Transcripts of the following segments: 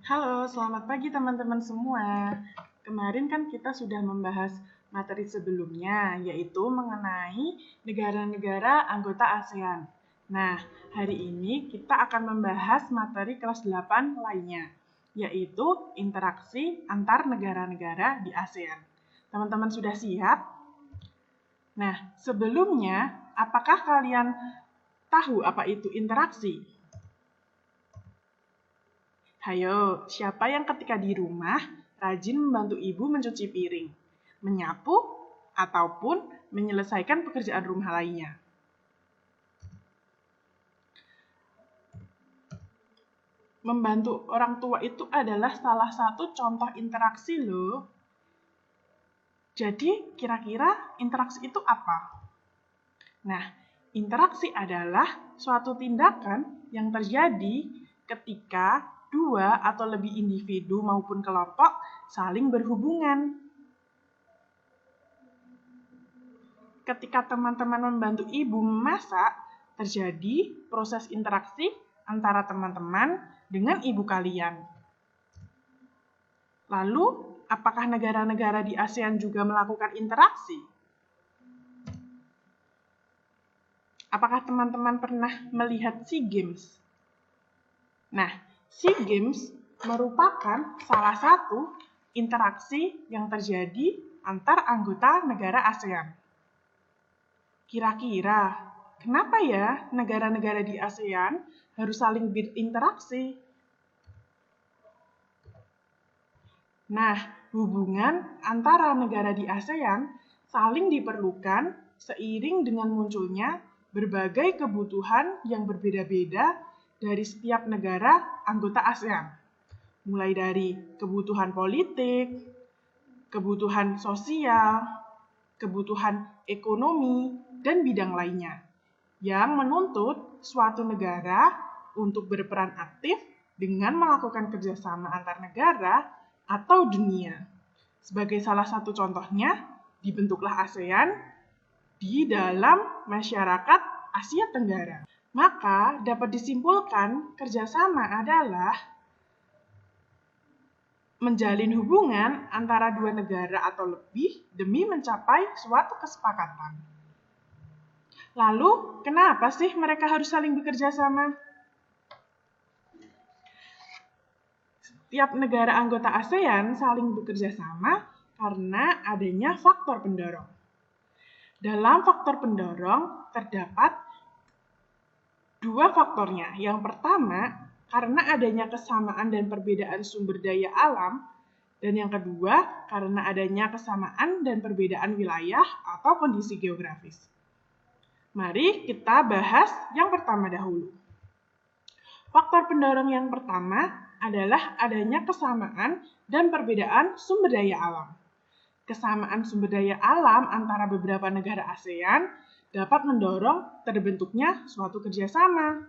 Halo, selamat pagi teman-teman semua. Kemarin kan kita sudah membahas materi sebelumnya, yaitu mengenai negara-negara anggota ASEAN. Nah, hari ini kita akan membahas materi kelas 8 lainnya, yaitu interaksi antar negara-negara di ASEAN. Teman-teman sudah siap? Nah, sebelumnya, apakah kalian tahu apa itu interaksi? Hayo, siapa yang ketika di rumah rajin membantu ibu mencuci piring, menyapu, ataupun menyelesaikan pekerjaan rumah lainnya? Membantu orang tua itu adalah salah satu contoh interaksi loh. Jadi, kira-kira interaksi itu apa? Nah, interaksi adalah suatu tindakan yang terjadi ketika dua atau lebih individu maupun kelompok saling berhubungan. Ketika teman-teman membantu ibu memasak, terjadi proses interaksi antara teman-teman dengan ibu kalian. Lalu, apakah negara-negara di ASEAN juga melakukan interaksi? Apakah teman-teman pernah melihat SEA Games? Nah, SEA Games merupakan salah satu interaksi yang terjadi antar anggota negara ASEAN. Kira-kira, kenapa ya negara-negara di ASEAN harus saling berinteraksi? Nah, hubungan antara negara di ASEAN saling diperlukan seiring dengan munculnya berbagai kebutuhan yang berbeda-beda dari setiap negara anggota ASEAN. Mulai dari kebutuhan politik, kebutuhan sosial, kebutuhan ekonomi, dan bidang lainnya, yang menuntut suatu negara untuk berperan aktif dengan melakukan kerjasama antar negara atau dunia. Sebagai salah satu contohnya, dibentuklah ASEAN di dalam masyarakat Asia Tenggara. Maka dapat disimpulkan kerjasama adalah menjalin hubungan antara dua negara atau lebih demi mencapai suatu kesepakatan. Lalu, kenapa sih mereka harus saling bekerja sama? Setiap negara anggota ASEAN saling bekerja sama karena adanya faktor pendorong. Dalam faktor pendorong terdapat dua faktornya. Yang pertama, karena adanya kesamaan dan perbedaan sumber daya alam, dan yang kedua, karena adanya kesamaan dan perbedaan wilayah atau kondisi geografis. Mari kita bahas yang pertama dahulu. Faktor pendorong yang pertama adalah adanya kesamaan dan perbedaan sumber daya alam. Kesamaan sumber daya alam antara beberapa negara ASEAN dapat mendorong terbentuknya suatu kerjasama.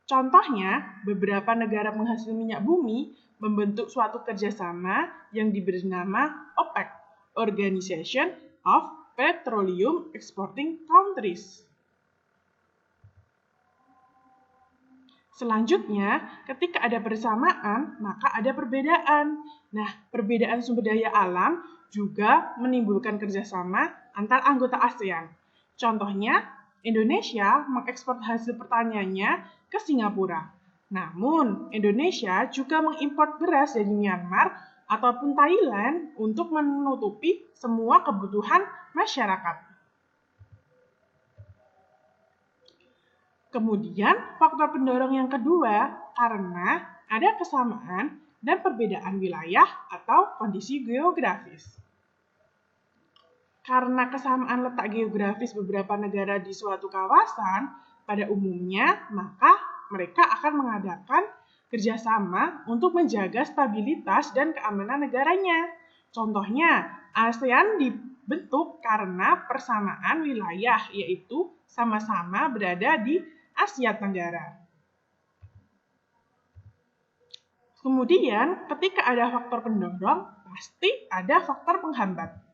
Contohnya, beberapa negara penghasil minyak bumi membentuk suatu kerjasama yang diberi nama OPEC, Organization of Petroleum Exporting Countries. Selanjutnya, ketika ada persamaan, maka ada perbedaan. Nah, perbedaan sumber daya alam juga menimbulkan kerjasama antar anggota ASEAN. Contohnya, Indonesia mengekspor hasil pertaniannya ke Singapura. Namun, Indonesia juga mengimpor beras dari Myanmar ataupun Thailand untuk menutupi semua kebutuhan masyarakat. Kemudian, faktor pendorong yang kedua karena ada kesamaan dan perbedaan wilayah atau kondisi geografis. Karena kesamaan letak geografis beberapa negara di suatu kawasan, pada umumnya maka mereka akan mengadakan kerjasama untuk menjaga stabilitas dan keamanan negaranya. Contohnya, ASEAN dibentuk karena persamaan wilayah, yaitu sama-sama berada di Asia Tenggara. Kemudian, ketika ada faktor pendorong, pasti ada faktor penghambat.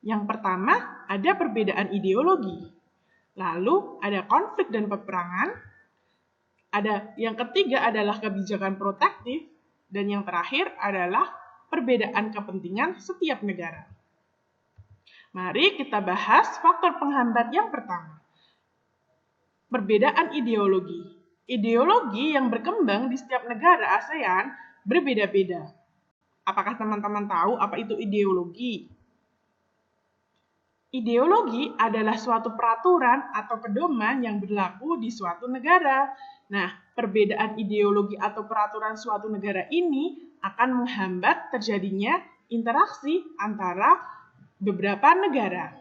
Yang pertama, ada perbedaan ideologi. Lalu, ada konflik dan peperangan. Yang ketiga adalah kebijakan protektif, dan yang terakhir adalah perbedaan kepentingan setiap negara. Mari kita bahas faktor penghambat yang pertama. Perbedaan ideologi. Ideologi yang berkembang di setiap negara ASEAN berbeda-beda. Apakah teman-teman tahu apa itu ideologi? Ideologi adalah suatu peraturan atau pedoman yang berlaku di suatu negara. Nah, perbedaan ideologi atau peraturan suatu negara ini akan menghambat terjadinya interaksi antara beberapa negara.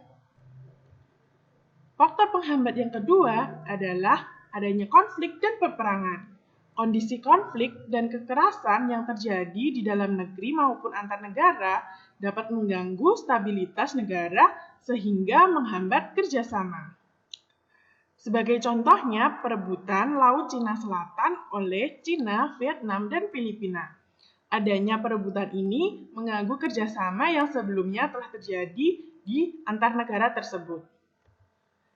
Faktor penghambat yang kedua adalah adanya konflik dan peperangan. Kondisi konflik dan kekerasan yang terjadi di dalam negeri maupun antar negara dapat mengganggu stabilitas negara sehingga menghambat kerjasama. Sebagai contohnya, perebutan Laut Cina Selatan oleh Cina, Vietnam, dan Filipina. Adanya perebutan ini mengganggu kerjasama yang sebelumnya telah terjadi di antar negara tersebut.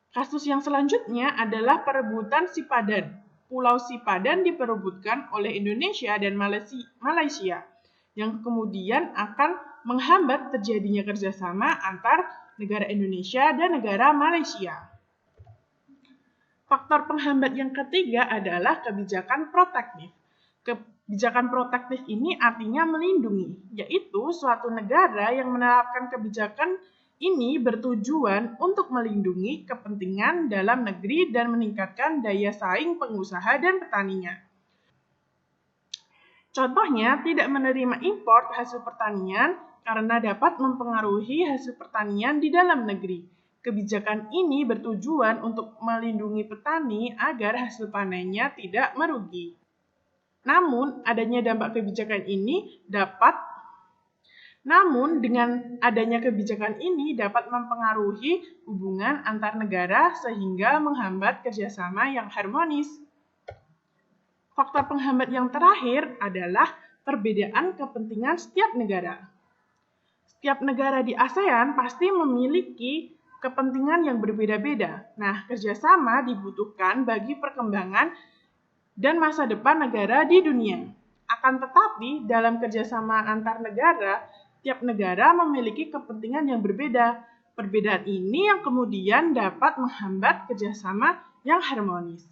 Kasus yang selanjutnya adalah perebutan Sipadan. Pulau Sipadan diperebutkan oleh Indonesia dan Malaysia, yang kemudian akan menghambat terjadinya kerjasama antar negara Indonesia dan negara Malaysia. Faktor penghambat yang ketiga adalah kebijakan protektif. Kebijakan protektif ini artinya melindungi, yaitu suatu negara yang menerapkan kebijakan ini bertujuan untuk melindungi kepentingan dalam negeri dan meningkatkan daya saing pengusaha dan petaninya. Contohnya, tidak menerima impor hasil pertanian karena dapat mempengaruhi hasil pertanian di dalam negeri. Kebijakan ini bertujuan untuk melindungi petani agar hasil panennya tidak merugi. Namun, dengan adanya kebijakan ini dapat mempengaruhi hubungan antar negara sehingga menghambat kerjasama yang harmonis. Faktor penghambat yang terakhir adalah perbedaan kepentingan setiap negara. Setiap negara di ASEAN pasti memiliki kepentingan yang berbeda-beda. Nah, kerjasama dibutuhkan bagi perkembangan dan masa depan negara di dunia. Akan tetapi, dalam kerjasama antar negara, tiap negara memiliki kepentingan yang berbeda. Perbedaan ini yang kemudian dapat menghambat kerjasama yang harmonis.